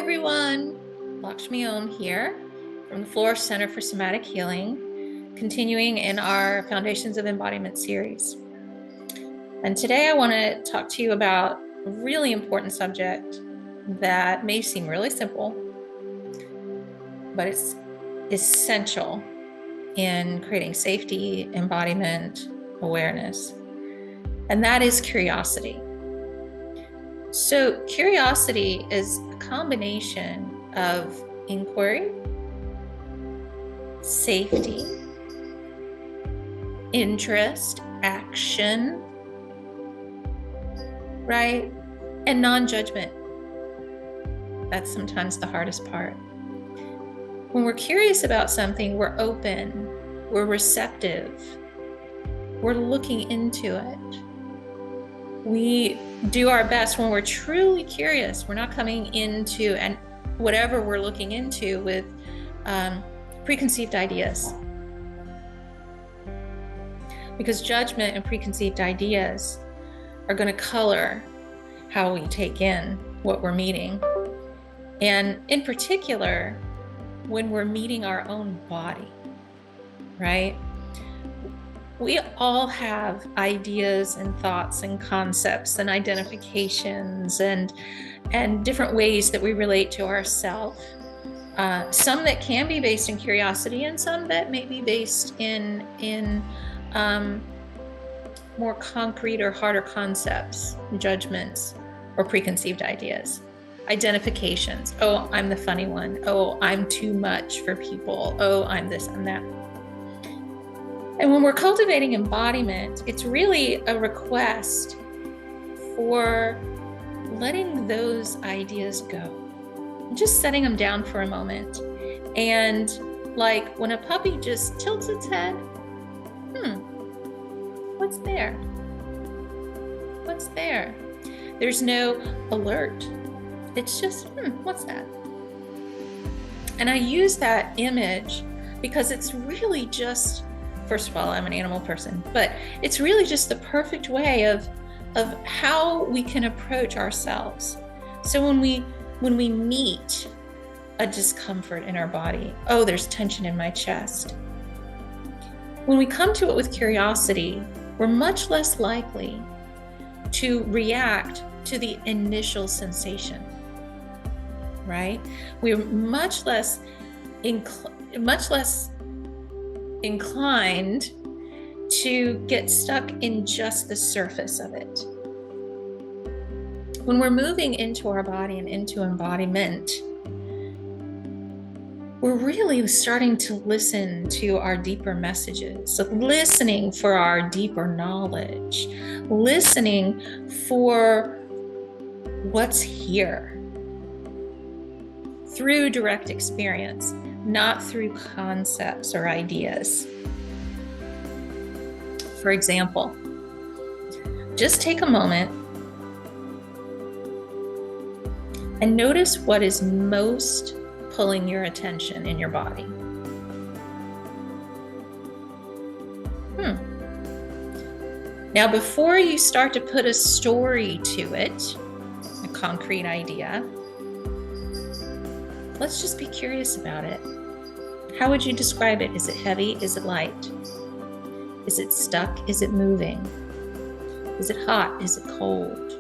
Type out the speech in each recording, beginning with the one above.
everyone, Lakshmi Om here from the Flora Center for Somatic Healing, continuing in our Foundations of Embodiment series. And today I want to talk to you about a really important subject that may seem really simple, but it's essential in creating safety, embodiment, awareness, and that is curiosity. So curiosity is a combination of inquiry, safety, interest, action, right? And non-judgment. That's sometimes the hardest part. When we're curious about something, we're open, we're receptive, we're looking into it. We do our best when we're truly curious. We're not coming into and whatever we're looking into with preconceived ideas. Because judgment and preconceived ideas are going to color how we take in what we're meeting. And in particular, when we're meeting our own body, right? We all have ideas and thoughts and concepts and identifications and different ways that we relate to ourselves. Some that can be based in curiosity and some that may be based in more concrete or harder concepts, judgments, or preconceived ideas. Identifications. Oh, I'm the funny one. Oh, I'm too much for people. Oh, I'm this, I'm that. And when we're cultivating embodiment, it's really a request for letting those ideas go, just setting them down for a moment. And like when a puppy just tilts its head, what's there? What's there? There's no alert. It's just, what's that? And I use that image because it's really just, first of all, I'm an animal person, but it's really just the perfect way of how we can approach ourselves. So when we meet a discomfort in our body, oh, there's tension in my chest. When we come to it with curiosity, we're much less likely to react to the initial sensation, right? We're much less inclined to get stuck in just the surface of it. When we're moving into our body and into embodiment, we're really starting to listen to our deeper messages, so listening for our deeper knowledge, listening for what's here through direct experience, not through concepts or ideas. For example, just take a moment and notice what is most pulling your attention in your body. Now, before you start to put a story to it, a concrete idea, let's just be curious about it. How would you describe it? Is it heavy? Is it light? Is it stuck? Is it moving? Is it hot? Is it cold?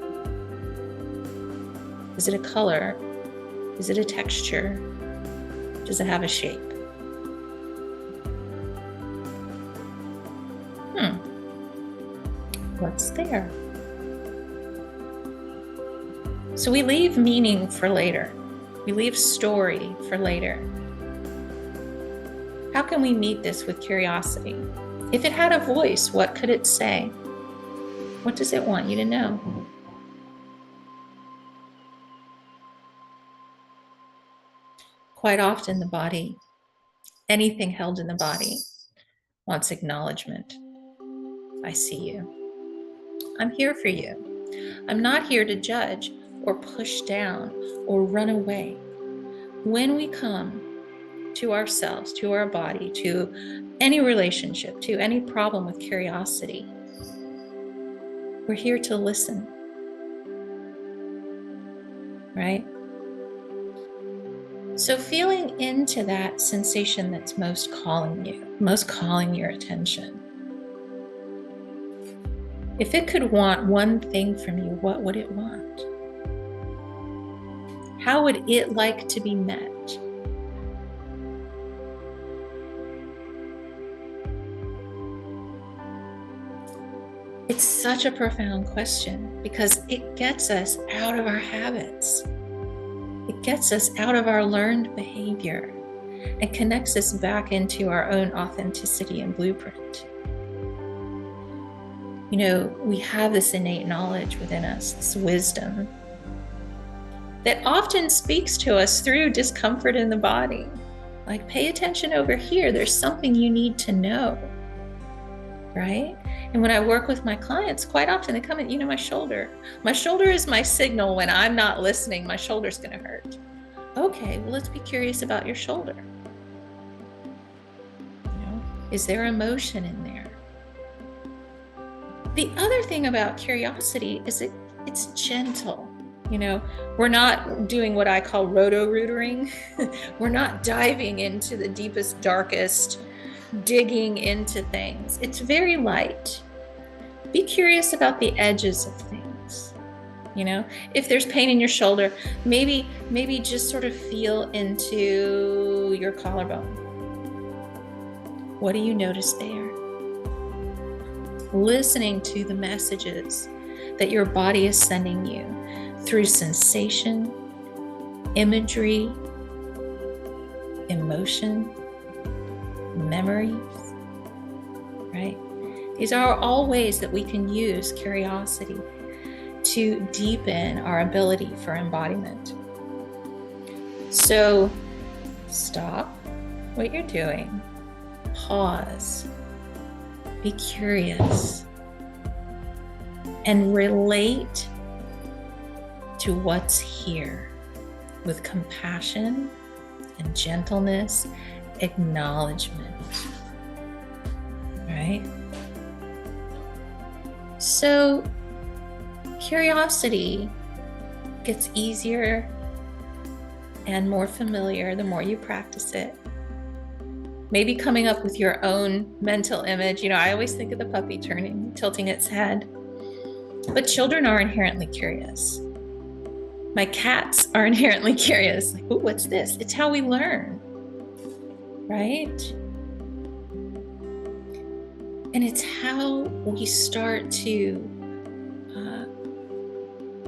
Is it a color? Is it a texture? Does it have a shape? What's there? So we leave meaning for later. We leave story for later. How can we meet this with curiosity? If it had a voice, what could it say? What does it want you to know? Quite often the body, anything held in the body, wants acknowledgement. I see you. I'm here for you. I'm not here to judge or push down or run away. When we come to ourselves, to our body, to any relationship, to any problem with curiosity, we're here to listen, right? So feeling into that sensation that's most calling your attention. If it could want one thing from you, what would it want? How would it like to be met? It's such a profound question because it gets us out of our habits. It gets us out of our learned behavior and connects us back into our own authenticity and blueprint. You know, we have this innate knowledge within us, this wisdom that often speaks to us through discomfort in the body. Like, pay attention over here. There's something you need to know, right? And when I work with my clients, quite often they come in, you know, my shoulder. My shoulder is my signal when I'm not listening, my shoulder's going to hurt. Okay, well, let's be curious about your shoulder. You know, is there emotion in there? The other thing about curiosity is it's gentle. You know, we're not doing what I call roto-rootering. We're not diving into the deepest, darkest, digging into things. It's very light. Be curious about the edges of things. You know, if there's pain in your shoulder, maybe just sort of feel into your collarbone. What do you notice there? Listening to the messages that your body is sending you through sensation, imagery, emotion, memories, right? These are all ways that we can use curiosity to deepen our ability for embodiment. So stop what you're doing, pause, be curious, and relate to what's here with compassion and gentleness, acknowledgement, right? So curiosity gets easier and more familiar the more you practice it. Maybe coming up with your own mental image. You know, I always think of the puppy tilting its head. But children are inherently curious. My cats are inherently curious. Like, ooh, what's this? It's how we learn, right? And it's how we start to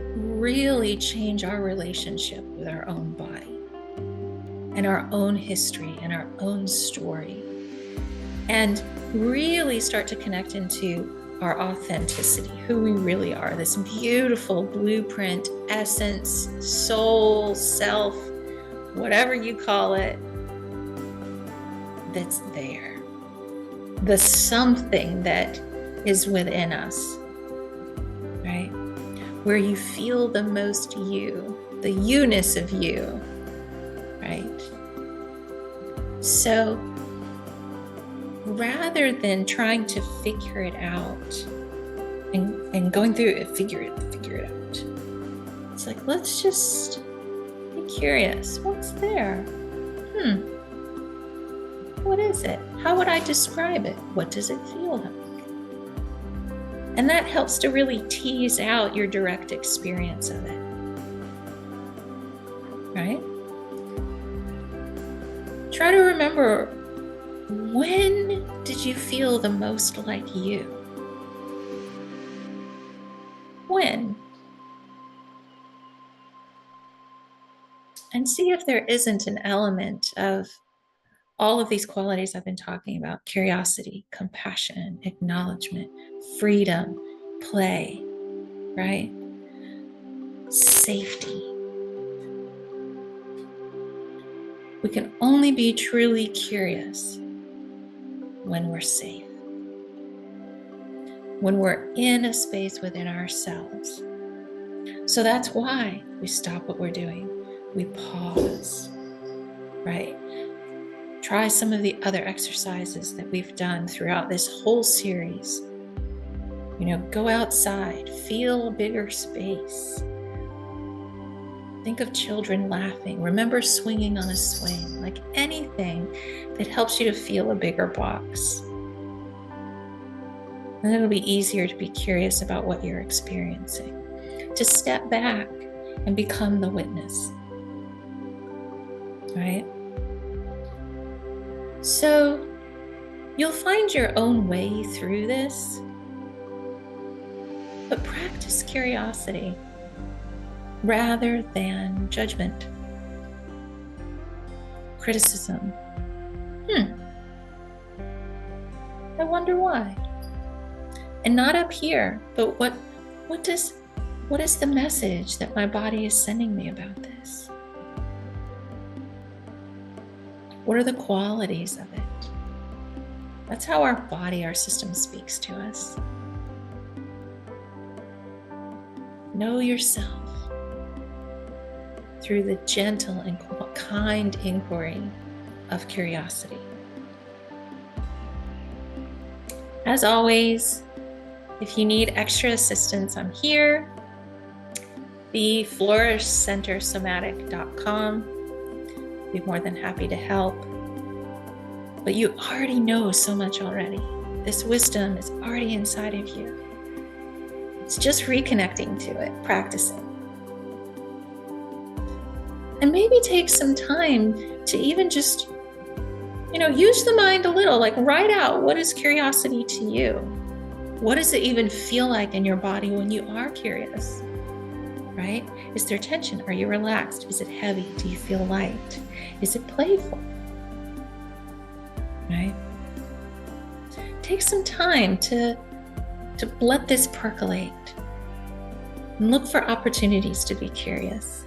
really change our relationship with our own body and our own history and our own story, and really start to connect into our authenticity, who we really are, this beautiful blueprint, essence, soul, self, whatever you call it, that's there. The something that is within us, right? Where you feel the most you, the you-ness of you, right? So rather than trying to figure it out and going through it, figure it out. It's like, let's just be curious. What's there? What is it? How would I describe it? What does it feel like? And that helps to really tease out your direct experience of it, right? Try to remember, when did you feel the most like you? When? And see if there isn't an element of all of these qualities I've been talking about: curiosity, compassion, acknowledgement, freedom, play, right? Safety. We can only be truly curious when we're safe, when we're in a space within ourselves. So that's why we stop what we're doing. We pause, right? Try some of the other exercises that we've done throughout this whole series. You know, go outside, feel a bigger space. Think of children laughing. Remember swinging on a swing, like anything that helps you to feel a bigger box. And it'll be easier to be curious about what you're experiencing, to step back and become the witness, right? So you'll find your own way through this, but practice curiosity rather than judgment, criticism. I wonder why. And not up here, but what is the message that my body is sending me about this? What are the qualities of it? That's how our body, our system speaks to us. Know yourself through the gentle and kind inquiry of curiosity. As always, if you need extra assistance, I'm here. The flourishcentersomatic.com. Be more than happy to help. But you already know so much already. This wisdom is already inside of you. It's just reconnecting to it, practicing. And maybe take some time to even just, use the mind a little, like write out, what is curiosity to you? What does it even feel like in your body when you are curious, right? Is there tension? Are you relaxed? Is it heavy? Do you feel light? Is it playful, right? Take some time to let this percolate and look for opportunities to be curious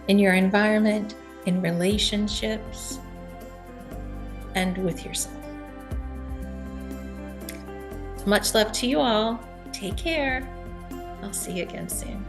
in your environment, in relationships, and with yourself. Much love to you all. Take care. I'll see you again soon.